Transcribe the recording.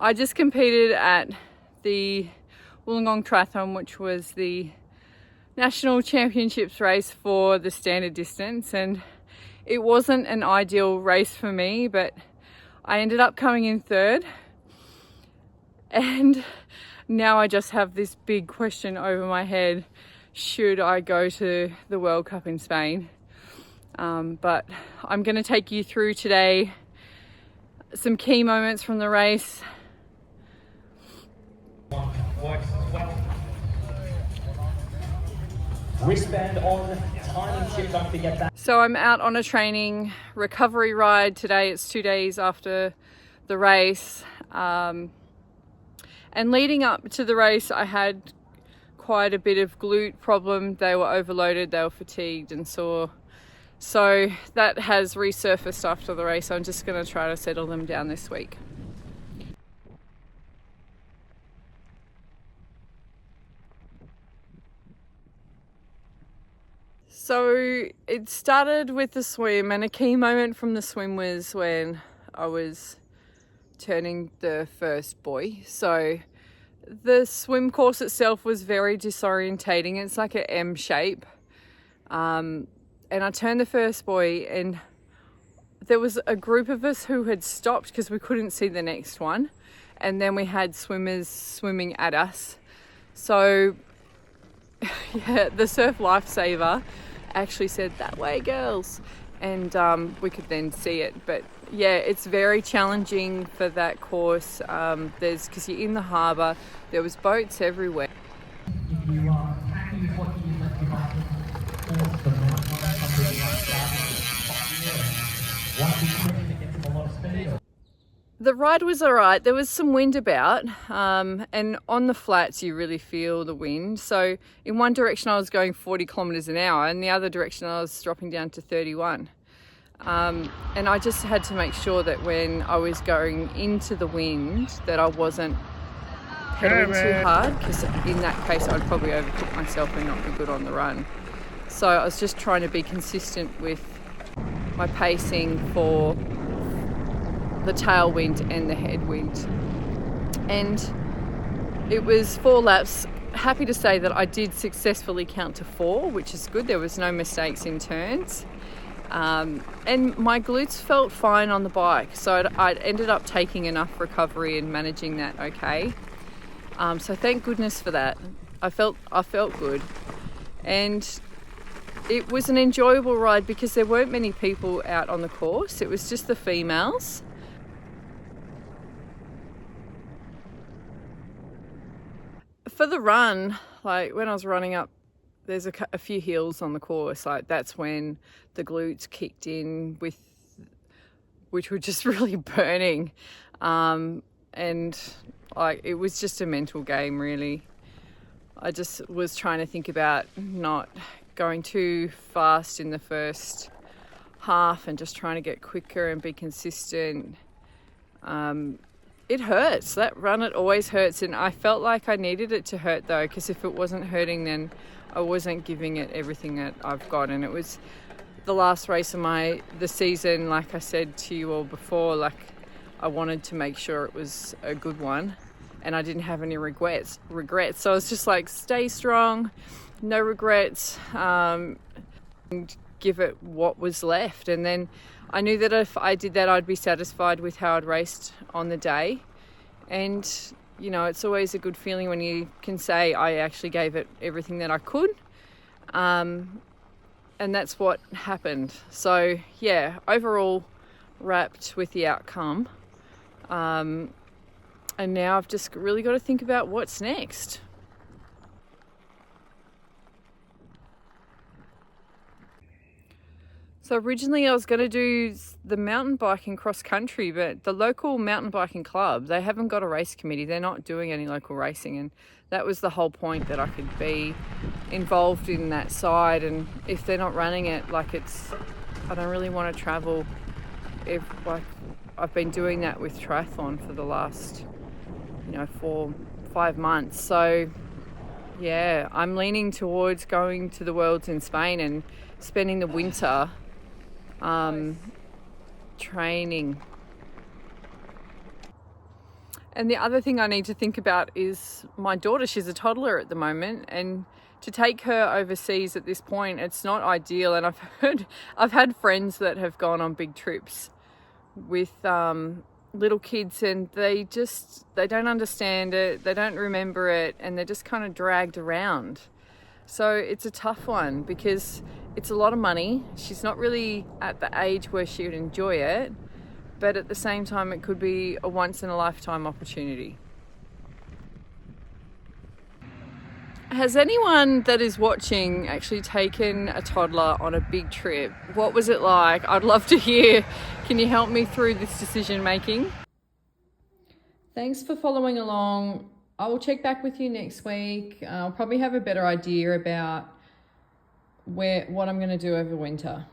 I just competed at the Wollongong triathlon, which was the national championships race for the standard distance, and it wasn't an ideal race for me, but I ended up coming in third. And now I just have this big question over my head: should I go to the World Cup in Spain? But I'm going to take you through today some key moments from the race. Wristband on, timing chip, don't forget that. So I'm out on a training recovery ride today. It's 2 days after the race. And leading up to the race, I had quite a bit of glute problem. They were overloaded, they were fatigued and sore. So that has resurfaced after the race. I'm just going to try to settle them down this week. So it started with the swim, and a key moment from the swim was when I was turning the first buoy. So the swim course itself was very disorientating. It's like an M shape. And I turned the first buoy, and there was a group of us who had stopped because we couldn't see the next one. And then we had swimmers swimming at us. So yeah, the surf lifesaver actually said, "That way, girls," and we could then see it. But yeah, it's very challenging for that course. Because you're in the harbour, there was boats everywhere. If you are happy with what you left behind, pause the mountain, something like that. Once you turn it gets a lot of speed. The ride was all right. There was some wind about, and on the flats you really feel the wind. So in one direction I was going 40 kilometres an hour, and the other direction I was dropping down to 31. And I just had to make sure that when I was going into the wind that I wasn't pedaling too hard, because in that case I'd probably overcook myself and not be good on the run. So I was just trying to be consistent with my pacing for the tailwind and the headwind. And it was 4 laps. Happy to say that I did successfully count to 4, which is good. There was no mistakes in turns. And my glutes felt fine on the bike. So I'd ended up taking enough recovery and managing that okay. So thank goodness for that. I felt good. And it was an enjoyable ride because there weren't many people out on the course. It was just the females. For the run, like when I was running up, there's a few hills on the course. Like that's when the glutes kicked in, which were just really burning. And like it was just a mental game, really. I just was trying to think about not going too fast in the first half and just trying to get quicker and be consistent. It hurts. That run, it always hurts, and I felt like I needed it to hurt though, because if it wasn't hurting, then I wasn't giving it everything that I've got. And it was the last race of the season. Like I said to you all before, like I wanted to make sure it was a good one, and I didn't have any regrets. So I was just like, stay strong, no regrets, and give it what was left. And then I knew that if I did that, I'd be satisfied with how I'd raced on the day. And, you know, it's always a good feeling when you can say I actually gave it everything that I could. And that's what happened. So, yeah, overall wrapped with the outcome. And now I've just really got to think about what's next. So originally I was going to do the mountain biking cross country, but the local mountain biking club, they haven't got a race committee. They're not doing any local racing, and that was the whole point, that I could be involved in that side. And if they're not running it, like I don't really want to travel. Like I've been doing that with triathlon for the last, 4-5 months. So yeah, I'm leaning towards going to the Worlds in Spain and spending the winter training. And the other thing I need to think about is my daughter. She's a toddler at the moment, and to take her overseas at this point, it's not ideal. And I've had friends that have gone on big trips with little kids, and they don't understand it, they don't remember it, and they're just kind of dragged around. So it's a tough one because it's a lot of money. She's not really at the age where she would enjoy it, but at the same time, it could be a once in a lifetime opportunity. Has anyone that is watching actually taken a toddler on a big trip? What was it like? I'd love to hear. Can you help me through this decision making? Thanks for following along. I will check back with you next week. I'll probably have a better idea about what I'm going to do over winter.